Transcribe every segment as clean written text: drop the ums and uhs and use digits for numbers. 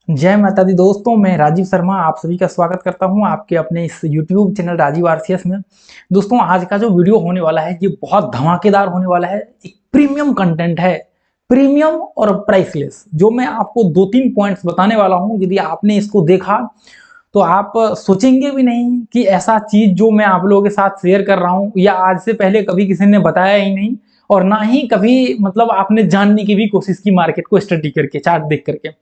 जय माता दी दोस्तों, मैं राजीव शर्मा आप सभी का स्वागत करता हूं आपके अपने इस YouTube चैनल राजीव आरसीएस में। दोस्तों, आज का जो वीडियो होने वाला है ये बहुत धमाकेदार होने वाला है। एक प्रीमियम कंटेंट है, प्रीमियम और प्राइसलेस, जो मैं आपको 2-3 पॉइंट्स बताने वाला हूं। यदि आपने इसको देखा तो आप सोचेंगे भी नहीं कि ऐसा चीज जो मैं आप लोगों के साथ शेयर कर रहा हूं या आज से पहले कभी किसी ने बताया ही नहीं, और ना ही कभी मतलब आपने जानने की भी कोशिश की मार्केट को स्टडी करके, चार्ट देख करके।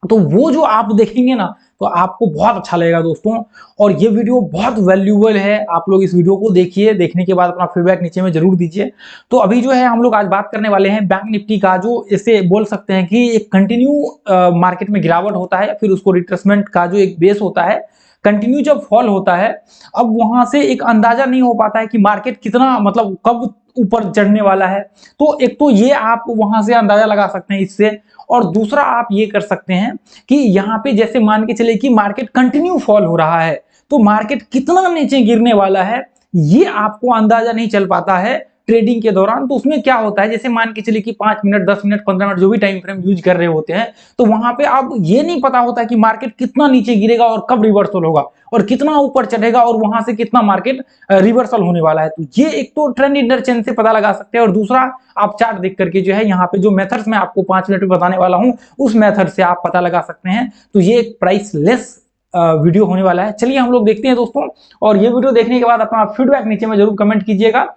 तो वो जो आप देखेंगे ना, तो आपको बहुत अच्छा लगेगा दोस्तों। और ये वीडियो बहुत वैल्यूएबल है, आप लोग इस वीडियो को देखिए, देखने के बाद अपना फीडबैक नीचे में जरूर दीजिए। तो अभी जो है हम लोग आज बात करने वाले हैं बैंक निफ्टी का, जो इसे बोल सकते हैं कि एक कंटिन्यू मार्केट में गिरावट होता है, फिर उसको रिट्रेसमेंट का जो एक बेस होता है, कंटिन्यू जब फॉल होता है, अब वहां से एक अंदाजा नहीं हो पाता है कि मार्केट कितना मतलब कब ऊपर चढ़ने वाला है। तो एक तो ये आप वहां से अंदाजा लगा सकते हैं इससे, और दूसरा आप ये कर सकते हैं कि यहाँ पे जैसे मान के चले कि मार्केट कंटिन्यू फॉल हो रहा है, तो मार्केट कितना नीचे गिरने वाला है ये आपको अंदाजा नहीं चल पाता है ट्रेडिंग के दौरान। तो उसमें क्या होता है, जैसे मान के चलिए कि 5 मिनट, 10 मिनट, 15 मिनट जो भी टाइम फ्रेम यूज कर रहे होते हैं, तो वहां पे आप ये नहीं पता होता कि मार्केट कितना नीचे गिरेगा और कब रिवर्सल होगा, और कितना ऊपर चढ़ेगा और वहां से कितना मार्केट रिवर्सल होने वाला है। तो ये एक तो ट्रेंड इंटरचेंज से पता लगा सकते हैं, और दूसरा आप चार्ट देख करके जो है यहाँ पे जो मेथड्स मैं आपको 5 मिनट में बताने वाला हूं, उस मेथड से आप पता लगा सकते हैं। तो ये एक प्राइसलेस वीडियो होने वाला है। चलिए हम लोग देखते हैं दोस्तों, और ये वीडियो देखने के बाद अपना फीडबैक नीचे में जरूर कमेंट कीजिएगा।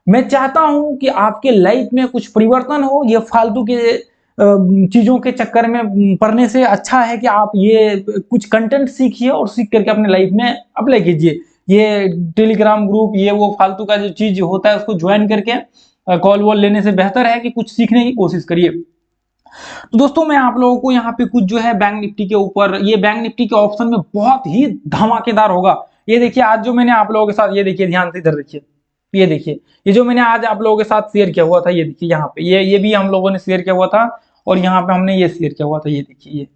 मैं चाहता हूं कि आपके लाइफ में कुछ परिवर्तन हो। ये फालतू के चीजों के चक्कर में पढ़ने से अच्छा है कि आप ये कुछ कंटेंट सीखिए और सीख करके अपने लाइफ में अप्लाई कीजिए। ये टेलीग्राम ग्रुप, ये वो फालतू का जो चीज होता है उसको ज्वाइन करके कॉल वॉल लेने से बेहतर है कि कुछ सीखने की कोशिश करिए। तो दोस्तों, मैं आप लोगों को यहाँ पे कुछ जो है बैंक निफ्टी के ऊपर, ये बैंक निफ्टी के ऑप्शन में बहुत ही धमाकेदार होगा। ये देखिए आज जो मैंने आप लोगों के साथ, ये देखिए ध्यान से इधर देखिए, ये देखिए, ये जो मैंने आज आप लोगों के साथ शेयर किया हुआ था, ये देखिए यहाँ पे, ये भी हम लोगों ने शेयर किया हुआ था, और यहाँ पे हमने ये शेयर किया हुआ था, ये देखिए ये।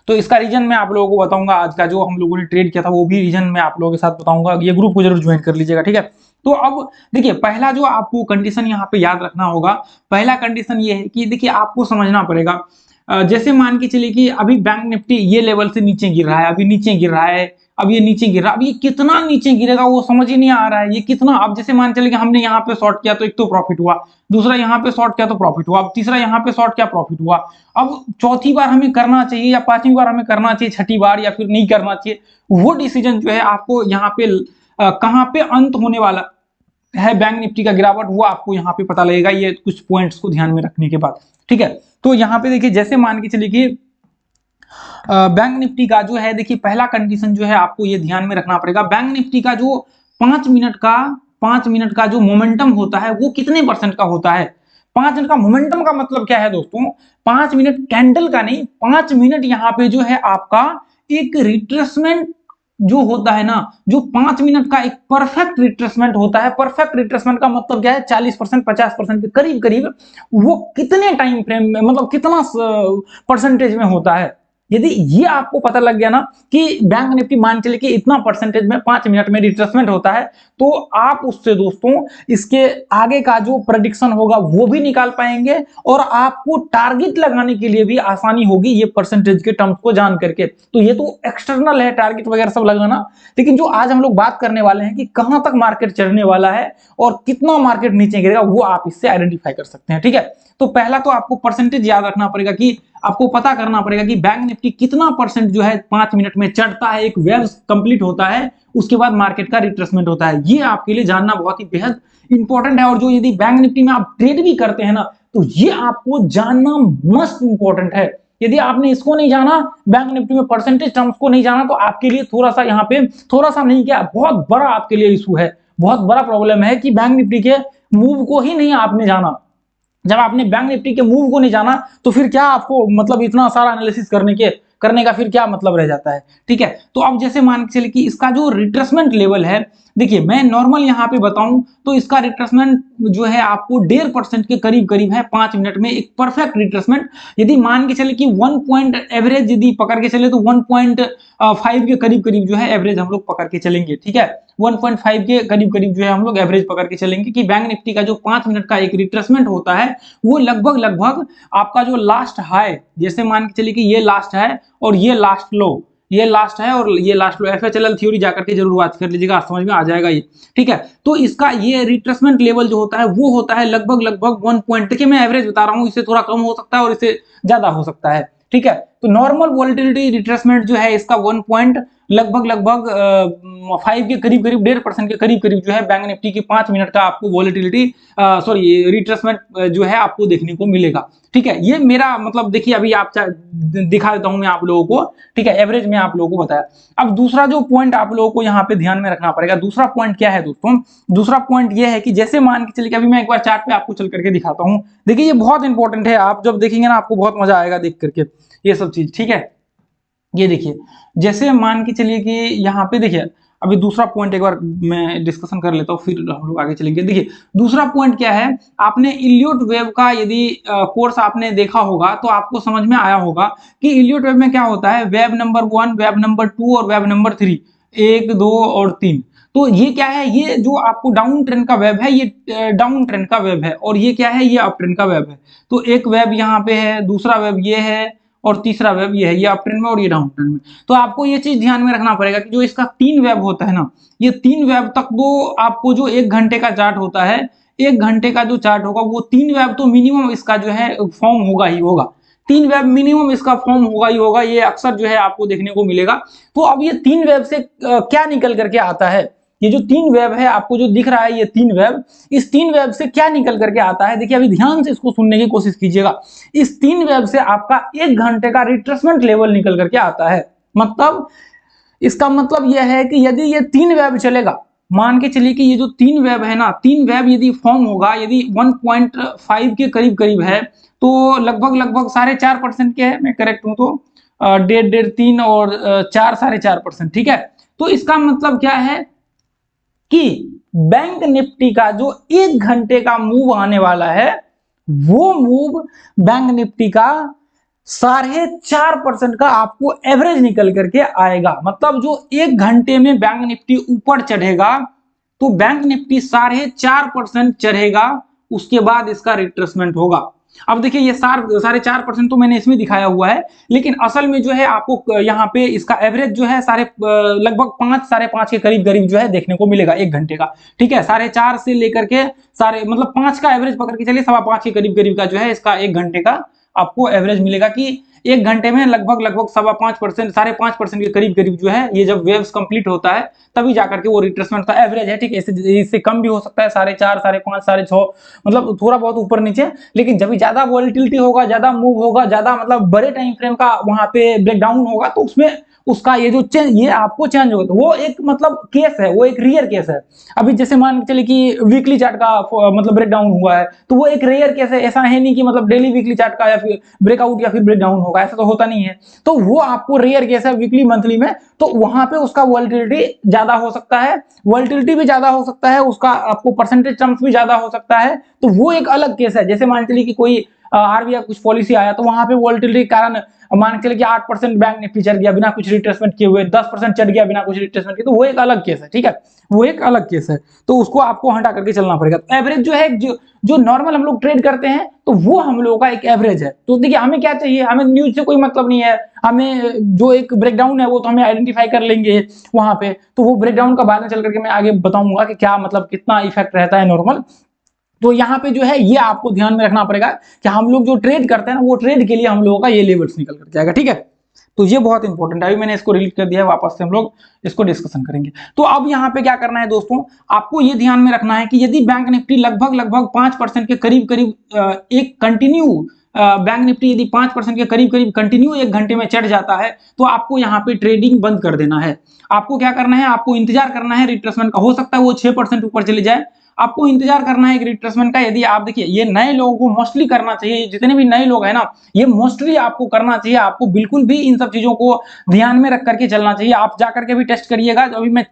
तो इसका रीजन मैं आप लोगों को बताऊंगा, आज का जो हम लोगों ने ट्रेड किया था वो भी रीजन मैं आप लोगों के साथ बताऊंगा। ये ग्रुप को जरूर ज्वाइन कर लीजिएगा, ठीक है। तो अब देखिए, पहला जो आपको कंडीशन यहाँ पे याद रखना होगा, पहला कंडीशन ये है कि देखिए आपको समझना पड़ेगा। जैसे मान के चलिए कि अभी बैंक निफ्टी ये लेवल से नीचे गिर रहा है, अभी नीचे गिर रहा है, अब ये नीचे गिर रहा है, अब ये कितना नीचे गिरेगा वो समझ ही नहीं आ रहा है, ये कितना। अब जैसे मान चले कि हमने यहाँ पे शॉर्ट किया तो एक तो प्रॉफिट हुआ, दूसरा यहाँ पे शॉर्ट किया तो प्रॉफिट हुआ, अब तीसरा यहाँ पे शॉर्ट किया प्रॉफिट हुआ। अब चौथी बार हमें करना चाहिए या पांचवी बार हमें करना चाहिए, छठी बार या फिर नहीं करना चाहिए, वो डिसीजन जो है आपको यहाँ पे कहाँ पे अंत होने वाला है बैंक निफ्टी का गिरावट, वो आपको यहाँ पे पता लगेगा, ये कुछ पॉइंट्स को ध्यान में रखने के बाद, ठीक है। तो यहाँ पे देखिए, जैसे मान के चलिए कि बैंक निफ्टी का जो है, देखिए पहला कंडीशन जो है आपको ये ध्यान में रखना पड़ेगा, बैंक निफ्टी का जो 5 मिनट का जो मोमेंटम होता है वो कितने परसेंट का होता है। 5 मिनट का मोमेंटम का मतलब क्या है दोस्तों, 5 मिनट कैंडल का नहीं, 5 मिनट यहाँ पे जो है आपका एक रिट्रेसमेंट जो होता है ना, जो 5 मिनट का एक परफेक्ट रिट्रेसमेंट होता है। परफेक्ट रिट्रेसमेंट का मतलब क्या है, 40% 50% के करीब करीब, वो कितने टाइम फ्रेम में, मतलब कितना परसेंटेज में होता है। यदि ये आपको पता लग गया ना कि बैंक निफ्टी मान चले कि इतना परसेंटेज में 5 मिनट में रिट्रेसमेंट होता है, तो आप उससे दोस्तों इसके आगे का जो प्रेडिक्शन होगा वो भी निकाल पाएंगे, और आपको टारगेट लगाने के लिए भी आसानी होगी ये परसेंटेज के टर्म्स को जान करके। तो ये तो एक्सटर्नल है, टारगेट वगैरह सब लगाना, लेकिन जो आज हम लोग बात करने वाले हैं कि कहां तक मार्केट चढ़ने वाला है और कितना मार्केट नीचे गिरेगा, वो आप इससे आइडेंटिफाई कर सकते हैं, ठीक है। तो पहला तो आपको परसेंटेज याद रखना पड़ेगा कि आपको पता करना पड़ेगा कि बैंक निफ्टी कितना परसेंट जो है 5 मिनट में चढ़ता है, एक वेव कंप्लीट होता है, उसके बाद मार्केट का रिट्रेसमेंट होता है। ये आपके लिए जानना बहुत ही बेहद इंपॉर्टेंट है, और जो यदि बैंक निफ्टी में आप ट्रेड भी करते हैं ना, तो ये आपको जानना मस्ट इंपॉर्टेंट है। यदि आपने इसको नहीं जाना, बैंक निफ्टी में परसेंटेज टर्म्स को नहीं जाना, तो आपके लिए थोड़ा सा यहाँ पे, थोड़ा सा नहीं क्या, बहुत बड़ा आपके लिए इशू है, बहुत बड़ा प्रॉब्लम है कि बैंक निफ्टी के मूव को ही नहीं आपने जाना। जब आपने बैंक निफ्टी के मूव को नहीं जाना, तो फिर क्या आपको मतलब इतना सारा एनालिसिस करने का फिर क्या मतलब रह जाता है, ठीक है। तो अब जैसे मान के चलिए कि इसका जो रिट्रेसमेंट लेवल है, देखिए मैं नॉर्मल यहाँ पे बताऊं तो इसका रिट्रेसमेंट जो है आपको 1.5% के करीब करीब है 5 मिनट में एक परफेक्ट रिट्रेसमेंट। यदि मान के चले कि 1 पॉइंट एवरेज यदि पकड़ के चले तो 1.5 के करीब करीब जो है एवरेज हम लोग पकड़ के चलेंगे, ठीक है। 1.5 के करीब करीब जो है हम लोग एवरेज पकड़ के चलेंगे कि बैंक निफ्टी का जो 5 मिनट का एक रिट्रेसमेंट होता है वो लगभग लगभग आपका जो लास्ट हाई, जैसे मान के चलिए कि ये लास्ट है और ये लास्ट लो, ये लास्ट है और ये लास्ट लो, एफएचएलएल थ्योरी जाकर के जरूर बात कर लीजिएगा, समझ में आ जाएगा ये, ठीक है। तो इसका ये रिट्रेसमेंट लेवल जो होता है वो होता है लगभग लगभग 1 पॉइंट, देखिए मैं एवरेज बता रहा हूँ, इससे थोड़ा कम हो सकता है और इससे ज्यादा हो सकता है, ठीक है। तो नॉर्मल वॉलेटिलिटी रिट्रेसमेंट जो है इसका 1 पॉइंट लगभग लगभग 5 के करीब करीब 1.5% के करीब करीब जो है बैंक निफ्टी की 5 मिनट का आपको वॉलेटिलिटी सॉरी रिट्रेसमेंट जो है आपको देखने को मिलेगा, ठीक है। ये मेरा मतलब देखिए अभी आप दिखा देता हूं मैं आप लोगों को, ठीक है, एवरेज में आप लोगों को बताया। अब दूसरा जो पॉइंट आप लोगों को यहाँ पे ध्यान में रखना पड़ेगा, दूसरा पॉइंट क्या है दोस्तों, दूसरा पॉइंट ये है कि जैसे मान के चलिए कि अभी मैं एक बार चार्ट पे आपको चल करके दिखाता हूँ, देखिए ये बहुत इंपॉर्टेंट है, आप जब देखेंगे ना आपको बहुत मजा आएगा देख करके ये सब चीज, ठीक है। ये देखिए जैसे मान के चलिए कि यहाँ पे देखिए अभी दूसरा पॉइंट एक बार मैं डिस्कशन कर लेता हूँ फिर हम लोग आगे चलेंगे। देखिए दूसरा पॉइंट क्या है, आपने इलियट वेव का यदि कोर्स आपने देखा होगा तो आपको समझ में आया होगा कि इलियट वेव में क्या होता है, वेव नंबर 1, वेव नंबर 2 और वेव नंबर 3, 1, 2 और 3। तो ये क्या है, ये जो आपको डाउन ट्रेंड का वेब है ये डाउन ट्रेंड का वेब है और ये क्या है, ये अप ट्रेंड का वेब है। तो एक वेब यहाँ पे है, दूसरा वेब ये है और तीसरा वेब ये है, ये अप ट्रेंड में और ये डाउन ट्रेंड में। तो आपको ये चीज ध्यान में रखना पड़ेगा कि जो इसका 3 वेब होता है ना, ये 3 वेब तक वो आपको जो 1 घंटे का चार्ट होता है, 1 घंटे का जो चार्ट होगा वो 3 वेब तो मिनिमम इसका जो है फॉर्म होगा ही होगा, 3 वेब मिनिमम इसका फॉर्म होगा ही होगा, ये अक्सर जो है आपको देखने को मिलेगा। तो अब ये 3 वेब से क्या निकल करके आता है, ये जो 3 वेब है आपको जो दिख रहा है ये 3 वेब, इस 3 वेब से क्या निकल करके आता है, देखिए अभी ध्यान से इसको सुनने की कोशिश कीजिएगा। इस 3 वेब से आपका 1 घंटे का रिट्रेसमेंट लेवल निकल करके आता है। मतलब इसका मतलब यह है कि यदि ये 3 वेब चलेगा, मान के चलिए कि ये जो 3 वेब है ना, 3 वेब यदि फॉर्म होगा, यदि 1.5 के करीब करीब है तो लगभग लगभग 4.5% के है, मैं करेक्ट हूं तो 1.5 3 और 4 4.5%, ठीक है। तो इसका मतलब क्या है कि बैंक निफ्टी का जो 1 घंटे का मूव आने वाला है वो मूव बैंक निफ्टी का 4.5% का आपको एवरेज निकल करके आएगा। मतलब जो 1 घंटे में बैंक निफ्टी ऊपर चढ़ेगा तो बैंक निफ्टी 4.5% चढ़ेगा, उसके बाद इसका रिट्रेसमेंट होगा। अब देखिए ये 4.5% तो मैंने इसमें दिखाया हुआ है, लेकिन असल में जो है आपको यहाँ पे इसका एवरेज जो है लगभग 5 के करीब करीब जो है देखने को मिलेगा 1 घंटे का, ठीक है। 4.5 से लेकर के मतलब 5 का एवरेज पकड़ के चलिए, 5.25 के करीब करीब का जो है इसका 1 घंटे का आपको एवरेज मिलेगा कि 1 घंटे में लगभग लगभग 5.25% 5.5% के करीब करीब जो है ये जब वेव्स कंप्लीट होता है तभी जाकर के वो रिट्रेसमेंट का एवरेज है, ठीक है। इससे कम भी हो सकता है, 4.5 5.5 6.5 मतलब थोड़ा बहुत ऊपर नीचे, लेकिन जब ज्यादा वॉलेटिलिटी होगा, ज्यादा मूव होगा, ज्यादा मतलब बड़े टाइम फ्रेम का वहां पे ब्रेकडाउन होगा तो उसमें उसका ये जो ये आपको चेंज होगा, तो वो एक मतलब केस है, वो एक रेयर केस है। अभी जैसे मान के चले कि वीकली चार्ट का मतलब ब्रेकडाउन हुआ है तो वो एक रेयर केस है, ऐसा है नहीं कि मतलब डेली वीकली चार्ट का या फिर ब्रेकआउट या फिर ब्रेकडाउन होगा, ऐसा तो होता नहीं है। तो वो आपको रेयर केस है वीकली मंथली में, तो वहां पे उसका वॉलेटिलिटी ज्यादा हो सकता है, वॉलेटिलिटी भी ज्यादा हो सकता है, उसका आपको परसेंटेज टर्म्स भी ज्यादा हो सकता है, तो वो एक अलग केस है। जैसे मान चलिए कि कोई आरबीआई कुछ पॉलिसी आया तो वहां पे वॉलेटिलिटी के कारण मान के चलिए कि 8% बैंक निफ्टी चढ़ गया बिना कुछ रिट्रेसमेंट किए हुए, 10% चढ़ गया बिना कुछ रिट्रेसमेंट किए, तो वो एक अलग केस है, ठीक है, वो एक अलग केस है, तो उसको आपको हटा करके चलना पड़ेगा। एवरेज जो है जो नॉर्मल हम लोग ट्रेड करते हैं तो वो हम लोगों का एक एवरेज है। तो देखिए हमें क्या चाहिए, हमें न्यूज से कोई मतलब नहीं है, हमें जो एक ब्रेकडाउन है वो तो हमें आइडेंटिफाई कर लेंगे वहां पे, तो वो ब्रेकडाउन का बाद में चल करके मैं आगे बताऊंगा कि क्या मतलब कितना इफेक्ट रहता है नॉर्मल। तो यहाँ पे जो है ये आपको ध्यान में रखना पड़ेगा कि हम लोग जो ट्रेड करते हैं ना वो ट्रेड के लिए हम लोगों का ये लेवल्स निकल कर जाएगा, ठीक है। तो ये बहुत इंपॉर्टेंट है, अभी मैंने इसको डिलीट कर दिया है, वापस से हम लोग इसको डिस्कशन करेंगे। तो अब यहाँ पे क्या करना है दोस्तों, आपको ये ध्यान में रखना है कि यदि बैंक निफ्टी लगभग लगभग 5% के करीब करीब एक कंटिन्यू बैंक निफ्टी यदि 5% के करीब करीब कंटिन्यू 1 घंटे में चढ़ जाता है तो आपको यहाँ पे ट्रेडिंग बंद कर देना है। आपको क्या करना है, आपको इंतजार करना है रिट्रेसमेंट का, हो सकता है वो 6% ऊपर चले जाए, आपको इंतजार करना है एक रिट्रेसमेंट का। यदि आप देखिए ये नए लोगों को मोस्टली करना चाहिए, जितने भी नए लोग हैं ना ये मोस्टली आपको करना चाहिए, आपको बिल्कुल भी इन सब चीजों को ध्यान में रख करके चलना चाहिए। आप जाकर के भी टेस्ट करिएगा, अभी मैं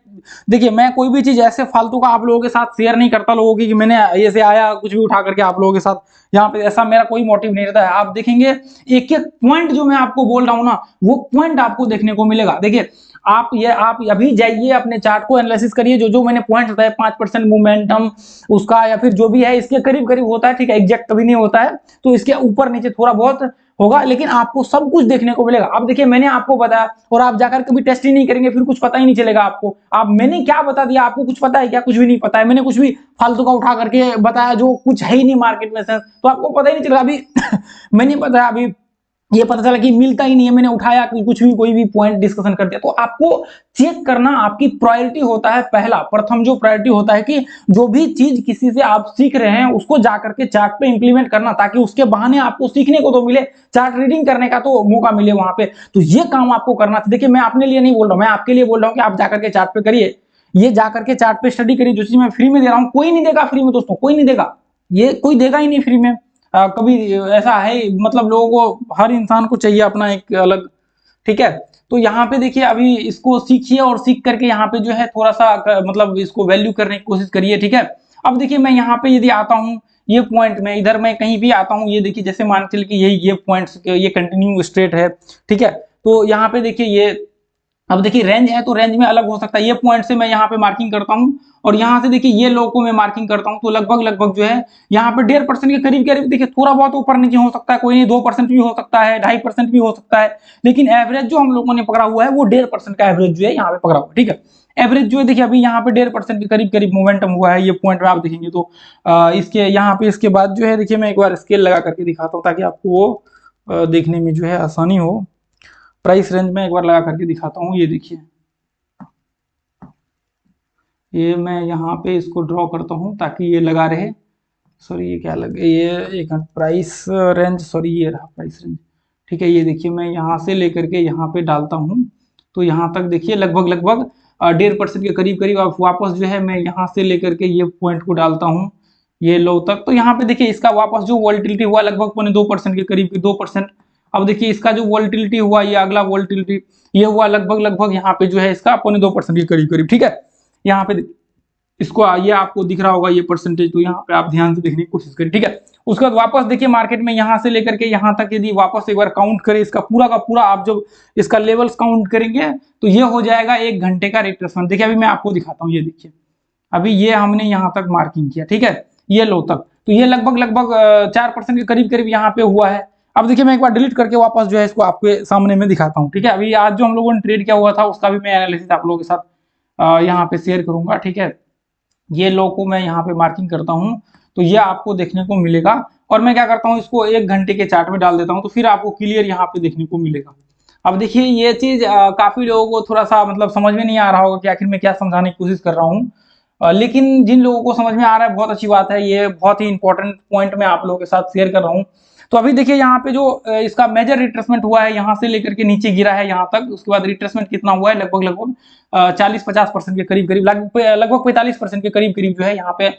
देखिए मैं कोई भी चीज ऐसे फालतू का आप लोगों के साथ शेयर नहीं करता लोगों की कि मैंने ऐसे आया कुछ भी उठा करके आप लोगों के साथ, यहाँ पे ऐसा मेरा कोई मोटिव नहीं रहता है। आप देखेंगे एक एक पॉइंट जो मैं आपको बोल रहा हूँ ना, वो पॉइंट आपको देखने को मिलेगा। देखिए आप अभी जाइए अपने चार्ट को एनालिसिस करिए, जो जो मैंने पॉइंट बताया 5% मोमेंटम उसका या फिर जो भी है इसके करीब करीब होता है, ठीक है, एग्जैक्ट कभी नहीं होता है, तो इसके ऊपर नीचे थोड़ा बहुत होगा, लेकिन आपको सब कुछ देखने को मिलेगा। अब देखिए मैंने आपको बताया और आप जाकर कभी टेस्ट ही नहीं करेंगे, फिर कुछ पता ही नहीं चलेगा आपको। आप मैंने क्या बता दिया, आपको कुछ पता है क्या? कुछ भी नहीं पता है। मैंने कुछ भी फालतू का उठा करके बताया जो कुछ है ही नहीं मार्केट में से, तो आपको पता ही नहीं चलेगा। अभी मैंने बताया, अभी ये पता चला कि मिलता ही नहीं है, मैंने उठाया कि कुछ भी कोई भी पॉइंट डिस्कशन कर दिया। तो आपको चेक करना आपकी प्रायोरिटी होता है। पहला प्रथम जो प्रायोरिटी होता है कि जो भी चीज किसी से आप सीख रहे हैं उसको जाकर के चार्ट पे इंप्लीमेंट करना, ताकि उसके बहाने आपको सीखने को तो मिले, चार्ट रीडिंग करने का तो मौका मिले वहां पे। तो ये काम आपको करना था। देखिए मैं अपने लिए नहीं बोल रहा हूं, मैं आपके लिए बोल रहा हूं कि आप जाकर के चार्ट पे करिए, ये जाकर के चार्ट पे स्टडी करिए। जो चीज मैं फ्री में दे रहा हूं कोई नहीं देगा फ्री में दोस्तों, कोई नहीं देगा, ये कोई देगा ही नहीं फ्री में। कभी ऐसा है, मतलब लोगों को, हर इंसान को चाहिए अपना एक अलग, ठीक है। तो यहाँ पे देखिए अभी इसको सीखिए और सीख करके यहाँ पे जो है थोड़ा सा मतलब इसको वैल्यू करने की कोशिश करिए, ठीक है। अब देखिए मैं यहाँ पे यदि आता हूँ ये पॉइंट में, इधर मैं कहीं भी आता हूँ, ये देखिए जैसे मान के चलिए कि ये पॉइंट्स ये कंटिन्यू स्ट्रेट है, ठीक है। तो यहाँ पे देखिए ये, अब देखिए रेंज है तो रेंज में अलग हो सकता है। ये पॉइंट से मैं यहाँ पे मार्किंग करता हूँ और यहाँ से देखिए ये लो को मैं मार्किंग करता हूँ, तो लगभग लगभग जो है यहाँ पे 1.5% के करीब करीब देखिए थोड़ा बहुत ऊपर नीचे हो सकता है, कोई नहीं 2% भी हो सकता है, 2.5% भी हो सकता है, लेकिन एवरेज जो हम लोगों ने पकड़ा हुआ है वो 1.5% का एवरेज जो है यहाँ पे पकड़ा हुआ है, ठीक है। एवरेज जो है देखिए अभी यहाँ पे 1.5% के करीब करीब मोमेंटम हुआ है, ये पॉइंट में आप देखेंगे तो इसके यहाँ पे इसके बाद जो है देखिए मैं एक बार स्केल लगा करके दिखाता हूँ ताकि आपको वो देखने में जो है आसानी हो। प्राइस रेंज में एक बार लगा करके दिखाता हूँ, ये देखिए ये मैं यहाँ पे इसको ड्रॉ करता हूँ ताकि ये लगा रहे। सॉरी ये क्या लग, ये एक प्राइस रेंज, सॉरी ये रहा प्राइस रेंज, ठीक है। ये देखिए मैं यहाँ से लेकर के यहाँ पे डालता हूँ, तो यहाँ तक देखिए लगभग लगभग 1.5% के करीब करीब आप वापस जो है मैं यहाँ से लेकर के ये पॉइंट को डालता हूँ ये लो तक। तो यहाँ पे देखिए इसका वापस जो वॉल्टिलिटी हुआ लगभग 2% के करीब 2%। अब देखिए इसका जो वॉल्टिलिटी हुआ, ये अगला वॉल्टिलिटी ये हुआ लगभग लगभग यहाँ पे जो है इसका 2% के करीब करीब, ठीक है। यहाँ पे इसको ये आपको दिख रहा होगा ये परसेंटेज, तो यहाँ पे आप ध्यान से देखने की कोशिश करिए, ठीक है। उसके बाद वापस देखिए मार्केट में यहाँ से लेकर के यहाँ तक यदि वापस एक बार काउंट करें इसका पूरा का पूरा, आप जब इसका लेवल्स काउंट करेंगे तो ये हो जाएगा 1 घंटे का रिट्रेसमेंट। देखिए अभी मैं आपको दिखाता हूँ, ये देखिए अभी ये हमने यहाँ तक मार्किंग किया, ठीक है, ये लो तक, तो ये लगभग लगभग 4% के करीब करीब यहाँ पे हुआ है। अब देखिए मैं एक बार डिलीट करके वापस जो है इसको आपके सामने में दिखाता हूँ, ठीक है। अभी आज जो हम लोगों ने ट्रेड किया हुआ था उसका भी मैं एनालिसिस आप लोगों के साथ यहाँ पे शेयर करूंगा, ठीक है। ये लो को मैं यहाँ पे मार्किंग करता हूँ तो ये आपको देखने को मिलेगा, और मैं क्या करता हूँ इसको 1 घंटे के चार्ट में डाल देता हूँ, तो फिर आपको क्लियर यहाँ पे देखने को मिलेगा। अब देखिए ये चीज काफी लोगों को थोड़ा सा मतलब समझ में नहीं आ रहा होगा कि आखिर मैं क्या समझाने की कोशिश कर रहा हूँ, लेकिन जिन लोगों को समझ में आ रहा है बहुत अच्छी बात है, ये बहुत ही इंपॉर्टेंट पॉइंट मैं आप लोगों के साथ शेयर कर रहा हूँ। तो अभी देखिए यहाँ पे जो इसका मेजर रिट्रेसमेंट हुआ है यहाँ से लेकर के नीचे गिरा है यहाँ तक, उसके बाद रिट्रेसमेंट कितना हुआ है लगभग लगभग 40-50% के करीब करीब, लगभग 45% के करीब करीब जो है यहाँ पे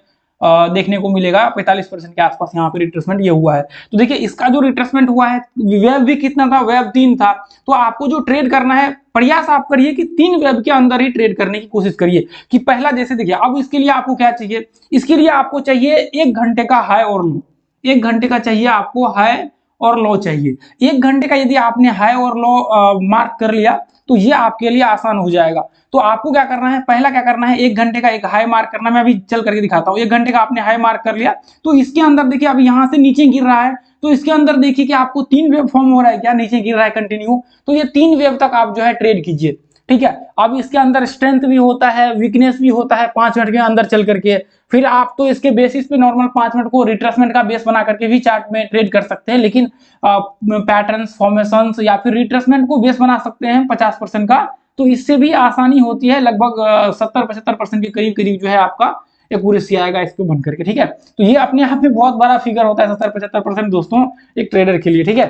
देखने को मिलेगा। 45% के आसपास यहाँ पे रिट्रेसमेंट ये हुआ है। तो देखिए इसका जो रिट्रेसमेंट हुआ है, वेब भी कितना था, वेब 3 था। तो आपको जो ट्रेड करना है प्रयास आप करिए कि 3 वेब के अंदर ही ट्रेड करने की कोशिश करिए। कि पहला जैसे देखिए अब इसके लिए आपको क्या चाहिए, इसके लिए आपको चाहिए 1 घंटे का हाई और लो, 1 घंटे का चाहिए आपको हाई और लो चाहिए। 1 घंटे का यदि आपने हाई और लो मार्क कर लिया तो ये आपके लिए आसान हो जाएगा। तो आपको क्या करना है, पहला क्या करना है, 1 घंटे का एक हाई मार्क करना है। मैं अभी चल करके दिखाता हूँ। 1 घंटे का आपने हाई मार्क कर लिया तो इसके अंदर देखिए अब यहाँ से नीचे गिर रहा है, तो इसके अंदर देखिए कि आपको 3 वेव फॉर्म हो रहा है, क्या नीचे गिर रहा है कंटिन्यू, तो ये 3 वेव तक आप जो है ट्रेड कीजिए, ठीक है। अब इसके अंदर स्ट्रेंथ भी होता है, वीकनेस भी होता है 5 मिनट के अंदर चल करके, फिर आप तो इसके बेसिस पे नॉर्मल 5 मिनट को रिट्रेसमेंट का बेस बना करके भी चार्ट में ट्रेड कर सकते हैं, लेकिन पैटर्न्स फॉर्मेशंस या फिर रिट्रेसमेंट को बेस बना सकते हैं 50% का, तो इससे भी आसानी होती है। लगभग 70-75% के करीब करीब जो है आपका एक्यूरेसी आएगा इस पे बन करके, ठीक है। तो ये अपने आप में बहुत बड़ा फिगर होता है 70-75% दोस्तों एक ट्रेडर के लिए, ठीक है।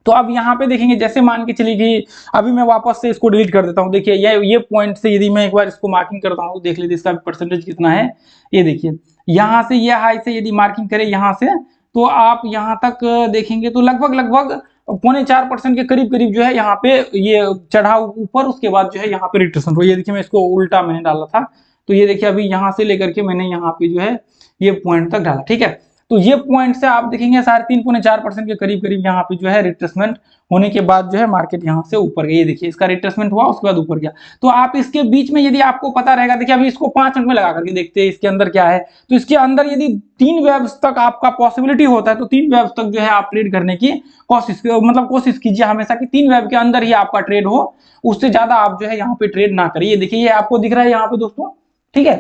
तो अब यहाँ पे देखेंगे जैसे मान के चलिए कि अभी मैं वापस से इसको डिलीट कर देता हूँ। देखिए ये पॉइंट से यदि मैं एक बार इसको मार्किंग करता हूँ तो देख लीजिए इसका परसेंटेज कितना है। ये देखिए यहाँ से ये हाई से यदि मार्किंग करें यहाँ से, तो आप यहाँ तक देखेंगे तो लगभग लगभग 0.4% के करीब करीब जो है यहाँ पे ये चढ़ा ऊपर, उसके बाद जो है यहाँ पे रिट्रेसमेंट हुआ। ये देखिए मैं इसको उल्टा मैंने डाला था, तो ये देखिए अभी यहाँ से लेकर के मैंने यहाँ पे जो है ये पॉइंट तक डाला, ठीक है। तो ये पॉइंट से आप देखेंगे 3.5-4% के करीब करीब यहाँ पे जो है रिट्रेसमेंट होने के बाद जो है मार्केट यहाँ से ऊपर गई। ये देखिए इसका रिट्रेसमेंट हुआ, उसके बाद ऊपर गया। तो आप इसके बीच में यदि आपको पता रहेगा, देखिए अभी इसको 5 मिनट में लगा करके देखते हैं इसके अंदर क्या है। तो इसके अंदर यदि 3 वेव्स तक आपका पॉसिबिलिटी होता है तो 3 वेव्स तक जो है आप ट्रेड करने की कोशिश कीजिए हमेशा कि 3 वेव के अंदर ही आपका ट्रेड हो, उससे ज्यादा आप जो है यहाँ पे ट्रेड ना करिए। देखिए ये आपको दिख रहा है यहाँ पे दोस्तों, ठीक है।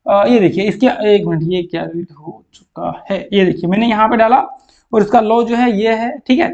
ये देखिए इसके एक मिनट, ये क्या हो चुका है, ये देखिए मैंने यहाँ पे डाला और इसका लो जो है ये है, ठीक है।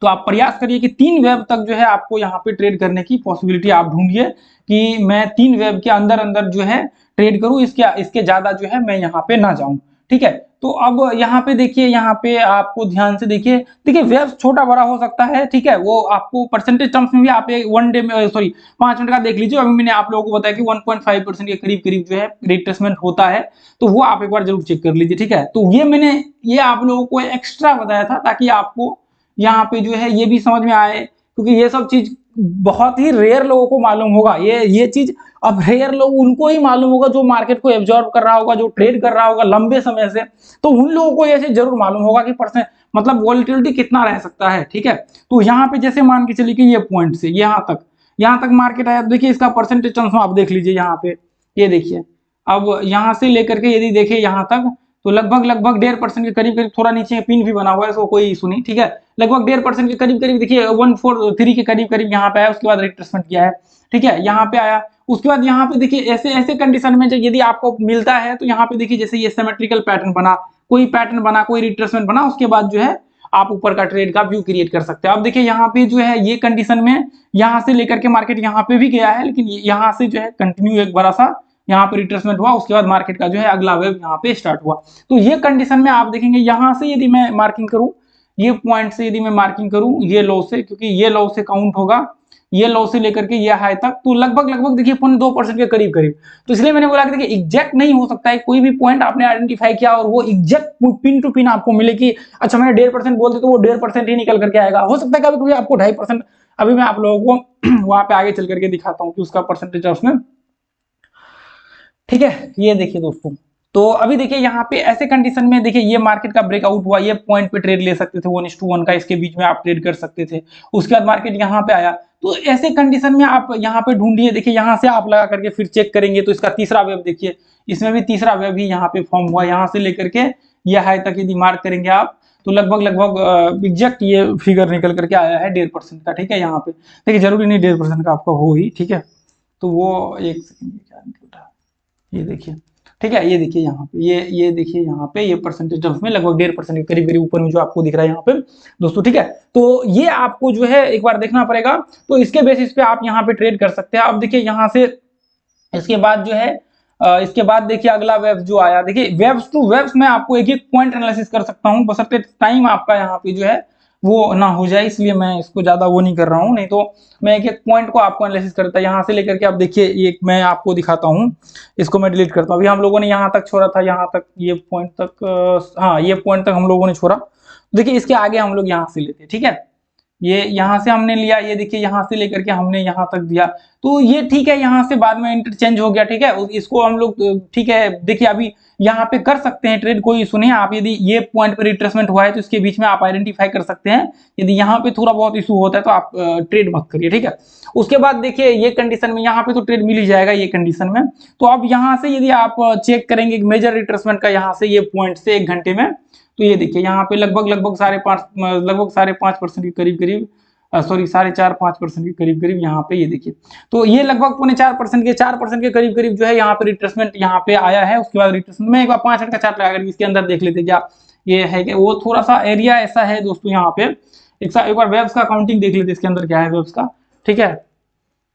तो आप प्रयास करिए कि 3 वेब तक जो है आपको यहाँ पे ट्रेड करने की पॉसिबिलिटी आप ढूंढिए कि मैं 3 वेब के अंदर अंदर जो है ट्रेड करूं, इसके ज्यादा जो है मैं यहाँ पे ना जाऊं, ठीक है। तो अब यहाँ पे देखिए, यहाँ पे आपको ध्यान से देखिए वेब छोटा बड़ा हो सकता है, ठीक है। वो आपको परसेंटेज टर्म्स में भी आप 1 डे में 5 मिनट का देख लीजिए। अभी मैंने आप लोगों को बताया कि 1.5% के करीब करीब जो है रिट्रेसमेंट होता है, तो वो आप एक बार जरूर चेक कर लीजिए, ठीक है। तो ये आप लोगों को एक्स्ट्रा बताया था ताकि आपको यहाँ पे जो है ये भी समझ में आए, क्योंकि ये सब चीज बहुत ही रेयर लोगों को मालूम होगा। ये चीज अब रेयर लोग उनको ही मालूम होगा जो मार्केट को एब्जॉर्ब कर रहा होगा, जो ट्रेड कर रहा होगा लंबे समय से, तो उन लोगों को ऐसे जरूर मालूम होगा कि परसेंट मतलब वॉलिटिलिटी कितना रह सकता है, ठीक है। तो यहाँ पे जैसे मान के चलिए कि ये पॉइंट से यहाँ तक मार्केट आया, देखिए इसका परसेंटेज टर्म्स में आप देख लीजिए यहाँ पे, ये देखिए अब यहाँ से लेकर के यदि देखें यहाँ तक, तो लगभग 1.5% के करीब करीब, थोड़ा नीचे पिन भी बना हुआ है, इसको कोई इशू नहीं, ठीक है। लगभग 1.5% के करीब करीब देखिए 143 के करीब करीब यहाँ पे आया, उसके बाद रिट्रेसमेंट किया है, ठीक है। यहाँ पे आया, उसके बाद यहाँ पे देखिए ऐसे कंडीशन में यदि आपको मिलता है तो यहाँ पे देखिए जैसे ये सिमेट्रिकल पैटर्न बना, कोई रिट्रेसमेंट बना, उसके बाद जो है आप ऊपर का ट्रेड का व्यू क्रिएट कर सकते हैं। अब देखिए यहाँ पे जो है ये कंडीशन में यहाँ से लेकर के मार्केट यहाँ पे भी गया है, लेकिन यहाँ से जो है कंटिन्यू एक बड़ा सा यहाँ पे रिट्रेसमेंट हुआ, उसके बाद मार्केट का जो है अगला वेव यहाँ पे स्टार्ट हुआ। तो ये कंडीशन में आप देखेंगे यहाँ से यदि मैं मार्किंग करूं, ये पॉइंट से यदि मैं मार्किंग करूं ये लो से, क्योंकि ये लो से काउंट होगा, ये लो से लेकर के ये हाई तक, तो लगभग देखिए 2% के करीब करीब। तो इसलिए मैंने बोला कि देखिए एग्जैक्ट नहीं हो सकता है, कोई भी पॉइंट आपने आइडेंटिफाई किया और वो एग्जैक्ट पिन टू पिन आपको मिले कि अच्छा मैंने 1.5% बोलते तो वो 1.5% ही निकल करके आएगा। हो सकता है कभी कभी आपको 2.5%, अभी मैं आप लोगों को वहां पे आगे चल करके दिखाता हूँ कि उसका परसेंटेज है उसमें, ठीक है। ये देखिए दोस्तों, तो अभी देखिए यहाँ पे ऐसे कंडीशन में देखिए ये मार्केट का ब्रेकआउट हुआ, ये पॉइंट पे ट्रेड ले सकते थे 1:1 का, इसके बीच में आप ट्रेड कर सकते थे। उसके बाद मार्केट यहाँ पे आया, तो ऐसे कंडीशन में आप यहाँ पे ढूंढिए, देखिए यहाँ से आप लगा करके फिर चेक करेंगे तो इसका तीसरा वेव देखिए, इसमें भी तीसरा वेव ही यहाँ पे फॉर्म हुआ, यहाँ से लेकर के ये हाई तक यदि मार्क करेंगे आप तो लगभग एग्जैक्ट ये फिगर निकल करके आया है 1.5% का, ठीक है। यहाँ पे देखिए जरूरी नहीं 1.5% का आपका हो ही, ठीक है। तो वो एक सेकंड, ये देखिए, ठीक है। ये देखिए यहाँ पे ये देखिए यहाँ पे ये परसेंटेज टर्म्स में लगभग 1.5% के करीब करीब ऊपर में जो आपको दिख रहा है यहाँ पे दोस्तों, ठीक है। तो ये आपको जो है एक बार देखना पड़ेगा, तो इसके बेसिस पे आप यहाँ पे ट्रेड कर सकते हैं। अब देखिए यहाँ से इसके बाद जो है इसके बाद देखिए अगला वेव जो आया, देखिए वेव्स टू वेव्स में आपको एक एक पॉइंट एनालिसिस कर सकता हूँ, बशर्ते टाइम आपका यहाँ पे जो है वो ना हो जाए, इसलिए मैं इसको ज्यादा वो नहीं कर रहा हूँ, नहीं तो मैं एक एक पॉइंट को आपको एनालिसिस करता है यहाँ से लेकर के। आप देखिए ये मैं आपको दिखाता हूँ, इसको मैं डिलीट करता हूँ। अभी हम लोगों ने यहाँ तक छोड़ा था, यहाँ तक ये पॉइंट तक, हाँ ये पॉइंट तक हम लोगों ने छोड़ा। देखिए इसके आगे हम लोग यहाँ से लेते हैं, ठीक है। ये यहाँ से हमने लिया, ये देखिए यहाँ से लेकर के हमने यहाँ तक दिया, तो ये ठीक है, यहाँ से बाद में इंटरचेंज हो गया, ठीक है। इसको हम लोग ठीक है, देखिए अभी यहाँ पे कर सकते हैं ट्रेड, कोई इशू नहीं है। आप यदि ये पॉइंट पे रिट्रेसमेंट हुआ है तो इसके बीच में आप आइडेंटिफाई कर सकते हैं, यदि यहाँ पे थोड़ा बहुत इशू होता है तो आप ट्रेड मत करिए, ठीक है। उसके बाद देखिए ये कंडीशन में यहाँ पे तो ट्रेड मिल ही जाएगा ये कंडीशन में। तो अब यहाँ से यदि आप चेक करेंगे मेजर रिट्रेसमेंट का यहाँ से ये पॉइंट से 1 घंटे में, तो ये देखिए यहाँ पे लगभग 5.5% के करीब करीब, सॉरी 4.5% के करीब करीब यहाँ पे ये देखिए, तो ये लगभग 4% के करीब करीब जो है यहाँ पे रिट्रेसमेंट यहाँ पे आया है। उसके बाद रिट्रेसमेंट में एक बार 5 मिनट का चार्ट लगा करके इसके अंदर देख लेते क्या ये है कि वो थोड़ा सा एरिया ऐसा है दोस्तों, यहाँ पे एक बार वेव्स का काउंटिंग देख लेते इसके अंदर क्या है वेव्स का, ठीक है।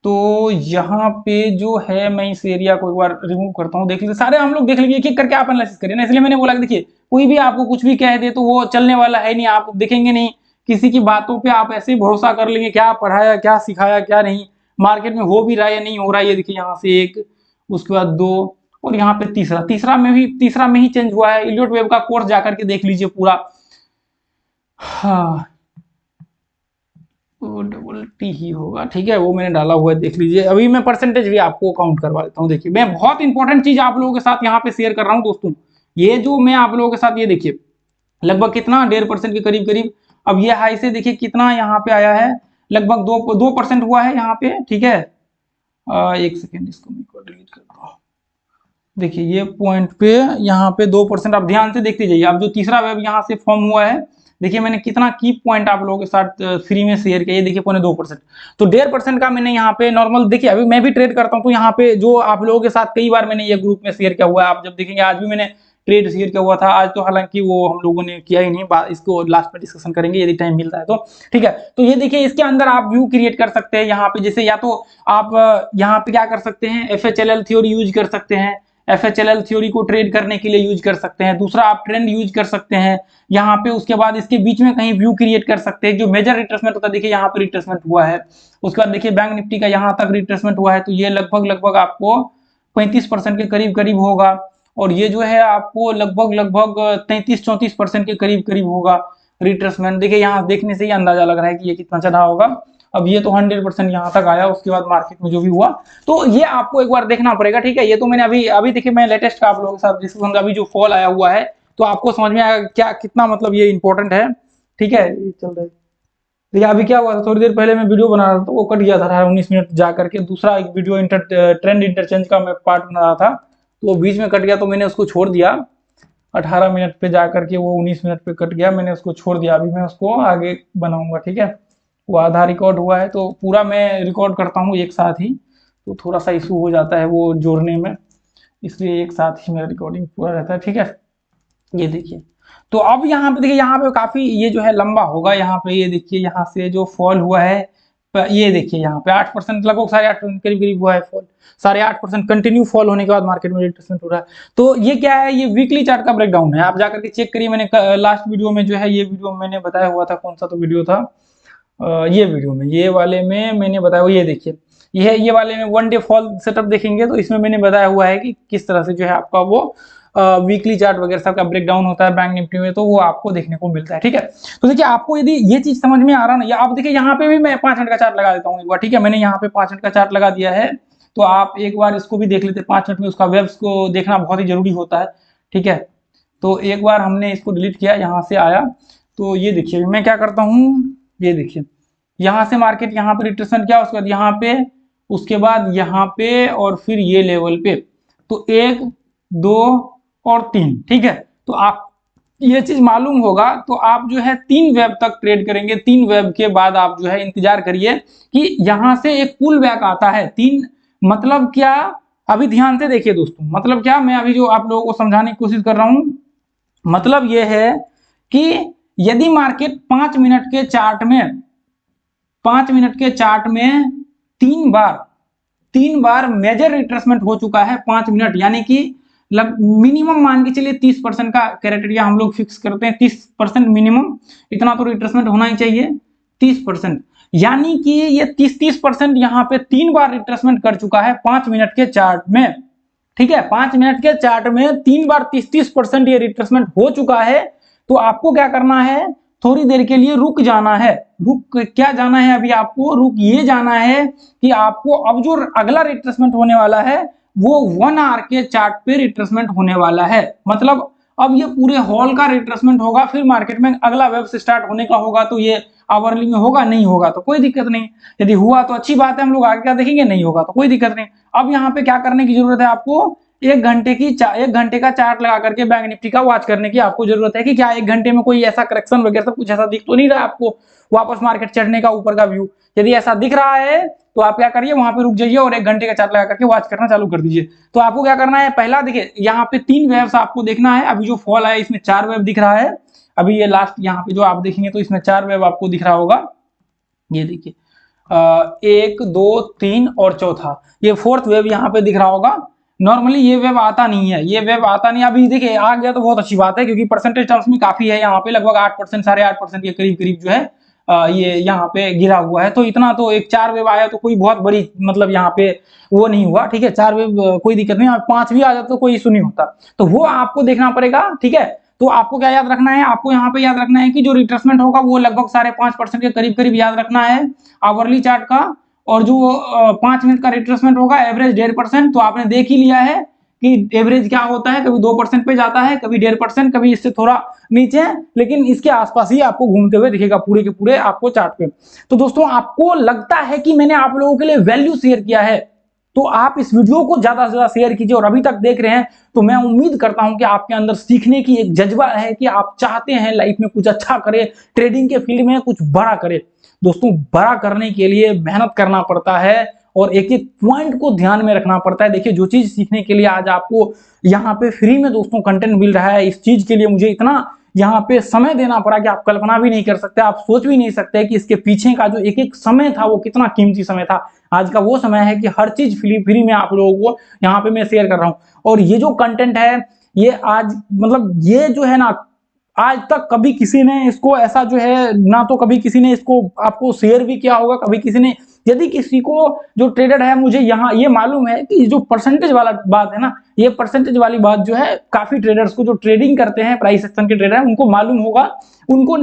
तो यहाँ पे जो है मैं इस एरिया को एक बार रिमूव करता हूँ, देख लीजिए सारे हम लोग देख लेंगे, एक एक करके आप एनालिसिस करिए ना, इसलिए मैंने बोला कि देखिए कोई भी आपको कुछ भी कह दे तो वो चलने वाला है नहीं, आप देखेंगे नहीं, किसी की बातों पे आप ऐसे ही भरोसा कर लेंगे, क्या पढ़ाया क्या सिखाया क्या नहीं, मार्केट में हो भी रहा है या नहीं हो रहा है। ये देखिए यहाँ से 1, उसके बाद 2 और यहाँ पे तीसरा में ही चेंज हुआ है। इलियट वेव का कोर्स जाकर के देख लीजिए पूरा, हाँ वो डबल टी ही होगा, ठीक है, वो मैंने डाला हुआ है, देख लीजिए। अभी मैं परसेंटेज भी आपको काउंट करवा देता हूँ। देखिए मैं बहुत इंपॉर्टेंट चीज आप लोगों के साथ यहाँ पे शेयर कर रहा हूँ दोस्तों। ये जो मैं आप लोगों के साथ, ये देखिए लगभग कितना 1.5% के करीब करीब। अब ये हाई से देखिए कितना यहाँ पे आया है, लगभग 2% हुआ है यहाँ पे, ठीक है। एक सेकेंड, इसको मैं डिलीट करता हूँ। देखिए ये पॉइंट पे यहाँ पे 2%, आप ध्यान से देखते जाइए। अब जो तीसरा वेब यहाँ से फॉर्म हुआ है, देखिए मैंने कितना की पॉइंट आप लोगों के साथ फ्री में शेयर किया, ये देखिए 2.5%। तो 1.5% का मैंने यहाँ पे नॉर्मल, देखिए अभी मैं भी ट्रेड करता हूँ, तो यहाँ पे जो आप लोगों के साथ कई बार मैंने ये ग्रुप में शेयर किया हुआ है, आप जब देखेंगे आज भी मैंने ट्रेड शेयर किया हुआ था। आज तो हालांकि वो हम लोगों ने किया ही नहीं, इसको लास्ट में डिस्कशन करेंगे यदि टाइम मिलता है तो, ठीक है। तो ये देखिए इसके अंदर आप व्यू क्रिएट कर सकते हैं यहाँ पे, जैसे या तो आप यहाँ पे क्या कर सकते हैं, FHLL थ्योरी यूज कर सकते हैं। FHLL थ्योरी को ट्रेड करने के लिए यूज कर सकते हैं। दूसरा आप ट्रेंड यूज कर सकते हैं यहाँ पे। उसके बाद इसके बीच में कहीं व्यू क्रिएट कर सकते हैं, जो मेजर रिट्रेसमेंट होता है, देखिए यहाँ पे रिट्रेसमेंट हुआ है। उसके बाद देखिए बैंक निफ्टी का यहाँ तक रिट्रेसमेंट हुआ है, तो ये लगभग आपको 35% के करीब करीब होगा। और ये जो है आपको लगभग 33-34% के करीब करीब होगा रिट्रेसमेंट। देखिए यहाँ देखने से ही अंदाजा लग रहा है कि ये कितना चढ़ा होगा। अब ये तो 100% यहाँ तक आया, उसके बाद मार्केट में जो भी हुआ, तो ये आपको एक बार देखना पड़ेगा, ठीक है। ये तो मैंने अभी देखिए मैं लेटेस्ट का आप लोगों के साथ डिस्कशन, अभी जो फॉल आया हुआ है, तो आपको समझ में आएगा क्या कितना मतलब ये इंपॉर्टेंट है, ठीक है। ये चल रहा है, देखिए अभी क्या हुआ था, थोड़ी देर पहले मैं वीडियो बना रहा था, तो वो कट गया था 19 मिनट जा करके। दूसरा एक वीडियो ट्रेंड इंटरचेंज का मैं पार्ट बना रहा था, तो वो बीच में कट गया, तो मैंने उसको छोड़ दिया। 18 मिनट पे जा करके वो 19 मिनट पे कट गया, मैंने उसको छोड़ दिया। अभी मैं उसको आगे बनाऊंगा, ठीक है। वो आधा रिकॉर्ड हुआ है, तो पूरा मैं रिकॉर्ड करता हूँ एक साथ ही, तो थोड़ा सा इशू हो जाता है वो जोड़ने में, इसलिए एक साथ ही मेरा रिकॉर्डिंग पूरा रहता है, ठीक है। ये देखिए, तो अब यहाँ पे देखिए, यहाँ पे काफी ये जो है लंबा होगा। यहाँ पे ये देखिए, यहाँ से जो फॉल हुआ है, ये देखिए यहाँ पे 8%, लगभग 8.5% करीब करीब हुआ है फॉल। 8.5% कंटिन्यू फॉल होने के बाद मार्केट में रिट्रेसमेंट हो रहा है। तो ये क्या है, ये वीकली चार्ट का ब्रेकडाउन है, आप जाकर के चेक करिए। मैंने लास्ट वीडियो में जो है, ये वीडियो मैंने बताया हुआ था, कौन सा तो वीडियो था, ये वीडियो में, ये वाले में मैंने बताया हुआ, ये देखिए ये वाले में 1 डे फॉल सेटअप देखेंगे, तो इसमें मैंने बताया हुआ है कि किस तरह से जो है आपका वो वीकली चार्ट वगैरह सब का ब्रेकडाउन होता है बैंक निफ्टी में, तो वो आपको देखने को मिलता है, ठीक है। तो देखिए आपको यदि ये चीज समझ में आ रहा ना, या आप देखिए यहाँ पे भी मैं 5 मिनट का चार्ट लगा देता हूँ एक बार, ठीक है। मैंने यहाँ पे 5 मिनट का चार्ट लगा दिया है, तो आप एक बार इसको भी देख लेते, 5 मिनट में उसका वेब्स को देखना बहुत ही जरूरी होता है, ठीक है। तो एक बार हमने इसको डिलीट किया, यहाँ से आया, तो ये देखिए मैं क्या करता हूँ, ये देखिए यहाँ से मार्केट यहाँ पे रिट्रेसमेंट किया, उसके बाद यहाँ पे, उसके बाद यहाँ पे, और फिर ये लेवल पे, तो 1 2 और 3, ठीक है। तो आप ये चीज मालूम होगा, तो आप जो है 3 वेब तक ट्रेड करेंगे। 3 वेब के बाद आप जो है इंतजार करिए कि यहाँ से एक पुल बैक आता है। 3 मतलब क्या, अभी ध्यान से देखिए दोस्तों, मतलब क्या, मैं अभी जो आप लोगों को समझाने की कोशिश कर रहा हूं, मतलब ये है कि यदि मार्केट 5 मिनट के चार्ट में 3 बार मेजर रिट्रेसमेंट हो चुका है 5 मिनट, यानी कि मिनिमम मान के चलिए 30% का क्राइटेरिया हम लोग फिक्स करते हैं, 30% मिनिमम, इतना तो रिट्रेसमेंट होना ही चाहिए 30%। यानी कि ये 30% यहाँ पे 3 बार रिट्रेसमेंट कर चुका है 5 मिनट के चार्ट में, ठीक है। 5 मिनट के चार्ट में 3 बार 30% ये रिट्रेसमेंट हो चुका है। तो आपको क्या करना है, थोड़ी देर के लिए रुक जाना है। रुक क्या जाना है, अभी आपको रुक ये जाना है कि आपको अब जो अगला रिट्रेसमेंट होने वाला है, वो 1 आवर के चार्ट पे रिट्रेसमेंट होने वाला है। मतलब अब ये पूरे हॉल का रिट्रेसमेंट होगा, फिर मार्केट में अगला वेब स्टार्ट होने का होगा, तो ये आवरली में होगा, नहीं होगा तो कोई दिक्कत नहीं। यदि हुआ तो अच्छी बात है, हम लोग आगे क्या देखेंगे, नहीं होगा तो कोई दिक्कत नहीं। अब यहाँ पे क्या करने की जरूरत है आपको, 1 घंटे का चार्ट लगा करके बैंक निफ्टी का वॉच करने की आपको जरूरत है कि क्या 1 घंटे में कोई ऐसा करेक्शन वगैरह सब कुछ ऐसा दिख तो नहीं रहा है आपको, वापस मार्केट चढ़ने का ऊपर का व्यू। यदि ऐसा दिख रहा है तो आप क्या करिए, वहां पे रुक जाइए और 1 घंटे का चार्ट लगा करके वॉच करना चालू कर दीजिए। तो आपको क्या करना है, पहला देखिए यहाँ पे 3 वेव्स आपको देखना है। अभी जो फॉल आया इसमें 4 वेव दिख रहा है। अभी ये लास्ट यहाँ पे जो आप देखेंगे तो इसमें 4 वेव आपको दिख रहा होगा, ये देखिए 1 2 3 और चौथा, ये 4th वेव यहाँ पे दिख रहा होगा। नॉर्मली ये वेव आता नहीं है, ये वेव आता नहीं। अभी देखिए आ गया तो बहुत अच्छी बात है, क्योंकि परसेंटेज टर्म्स में काफी है, यहाँ पे लगभग 8%, 8.5% के करीब करीब जो है ये यहाँ पे गिरा हुआ है। तो इतना तो, एक 4 वेव आया तो कोई बहुत बड़ी मतलब यहाँ पे वो नहीं हुआ, ठीक है। 4 वेव कोई दिक्कत नहीं, 5 भी आ जाता तो कोई इशू नहीं होता। तो वो आपको देखना पड़ेगा, ठीक है। तो आपको क्या याद रखना है, आपको यहाँ पे याद रखना है कि जो रिट्रेसमेंट होगा वो लगभग 5.5% के करीब करीब याद रखना है आवरली चार्ट का, और जो 5 मिनट का रिट्रेसमेंट होगा एवरेज 1.5%। तो आपने देख ही लिया है कि एवरेज क्या होता है, कभी 2% पे जाता है, कभी 1.5%, कभी इससे थोड़ा नीचे, लेकिन इसके आसपास ही आपको घूमते हुए दिखेगा पूरे के पूरे आपको चार्ट पे। तो दोस्तों आपको लगता है कि मैंने आप लोगों के लिए वैल्यू शेयर किया है, तो आप इस वीडियो को ज्यादा से ज्यादा शेयर कीजिए। और अभी तक देख रहे हैं तो मैं उम्मीद करता हूं कि आपके अंदर सीखने की एक जज्बा है कि आप चाहते हैं लाइफ में कुछ अच्छा करें, ट्रेडिंग के फील्ड में कुछ बड़ा करें। दोस्तों बड़ा करने के लिए मेहनत करना पड़ता है और एक एक पॉइंट को ध्यान में रखना पड़ता है। देखिए जो चीज सीखने के लिए आज आपको यहाँ पे फ्री में दोस्तों कंटेंट मिल रहा है, इस चीज के लिए मुझे इतना यहाँ पे समय देना पड़ा कि आप कल्पना भी नहीं कर सकते, आप सोच भी नहीं सकते कि इसके पीछे का जो एक एक समय था वो कितना कीमती समय था। आज का वो समय है कि हर चीज फ्री में आप लोगों को यहाँ पे मैं शेयर कर रहा हूँ। और ये जो कंटेंट है ये आज मतलब ये जो है ना, आज तक कभी किसी ने इसको ऐसा जो है ना, तो कभी किसी ने इसको आपको शेयर भी किया होगा, कभी किसी ने, यदि किसी को जो ट्रेडर है, मुझे यहाँ ये मालूम है कि जो परसेंटेज वाला बात है ना, ये परसेंटेज वाली बात जो है काफी ट्रेडर्स को जो ट्रेडिंग करते हैं प्राइस एक्शन के ट्रेडर हैं उनको मालूम होगा, उनको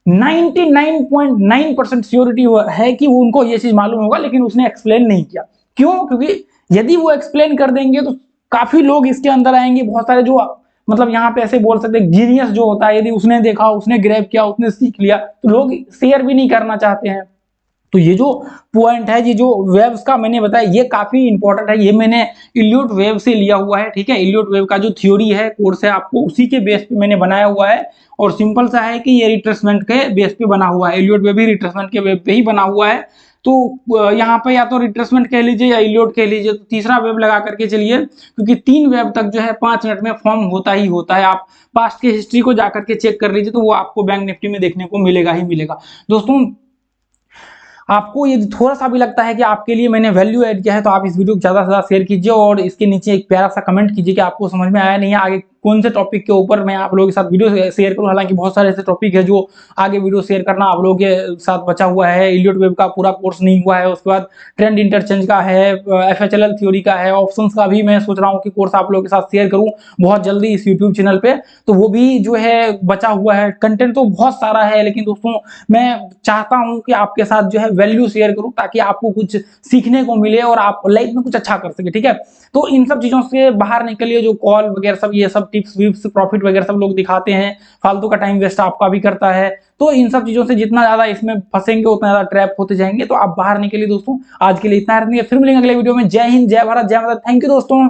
99.9% श्योरिटी है कि वो उनको ये चीज मालूम होगा, लेकिन उसने एक्सप्लेन नहीं किया। क्यों? क्योंकि यदि वो एक्सप्लेन कर देंगे तो काफी लोग इसके अंदर आएंगे, बहुत सारे जो मतलब यहाँ पे ऐसे बोल सकते हैं जीनियस जो होता है, यदि उसने देखा, उसने ग्रैब किया, उसने सीख लिया, तो लोग शेयर भी नहीं करना चाहते हैं। तो ये जो पॉइंट है, ये जो वेव्स का मैंने बताया, ये काफी इंपॉर्टेंट है। ये मैंने इल्यूट वेव से लिया हुआ है, ठीक है। इल्यूट वेव का जो थ्योरी है, कोर्स है, आपको उसी के बेस पे मैंने बनाया हुआ है। और सिंपल सा है कि ये रिट्रेसमेंट के बेस पे बना हुआ है, इल्यूट वेव भी रिट्रेसमेंट के वेव पे ही बना हुआ है। तो यहाँ पे या तो रिट्रेसमेंट कह लीजिए या इल्यूट कह लीजिए, तो तीसरा वेव लगा करके चलिए, क्योंकि 3 वेव तक जो है 5 मिनट में फॉर्म होता ही होता है। आप पास्ट की हिस्ट्री को जाकर के चेक कर लीजिए तो वो आपको बैंक निफ्टी में देखने को मिलेगा ही मिलेगा। दोस्तों आपको यदि थोड़ा सा भी लगता है कि आपके लिए मैंने वैल्यू ऐड किया है तो आप इस वीडियो को ज्यादा से ज्यादा शेयर कीजिए और इसके नीचे एक प्यारा सा कमेंट कीजिए कि आपको समझ में आया नहीं है, आगे कौन से टॉपिक के ऊपर मैं आप लोगों के साथ वीडियो शेयर करूं। हालांकि बहुत सारे ऐसे टॉपिक है जो आगे वीडियो शेयर करना आप लोगों के साथ बचा हुआ है। इल्यूट वेव का पूरा कोर्स नहीं हुआ है, उसके बाद ट्रेंड इंटरचेंज का है, FHLL थ्योरी का है, ऑप्शंस का भी मैं सोच रहा हूँ कि कोर्स आप लोगों के साथ शेयर करूँ बहुत जल्दी इस यूट्यूब चैनल पे। तो वो भी जो है बचा हुआ है, कंटेंट तो बहुत सारा है, लेकिन दोस्तों मैं चाहता हूँ कि आपके साथ जो है वैल्यू शेयर करूँ ताकि आपको कुछ सीखने को मिले और आप लाइफ में कुछ अच्छा कर सके, ठीक है। तो इन सब चीजों से बाहर निकलिए, जो कॉल वगैरह सब ये सब टिप्स विप्स प्रॉफिट वगैरह सब लोग दिखाते हैं, फालतू का टाइम वेस्ट आपका भी करता है। तो इन सब चीजों से जितना ज्यादा इसमें फंसेंगे उतना ज्यादा ट्रैप होते जाएंगे, तो आप बाहर निकलिए। दोस्तों आज के लिए इतना, फिर मिलेंगे अगले वीडियो में। जय हिंद, जय भारत, जय माता। थैंक यू दोस्तों।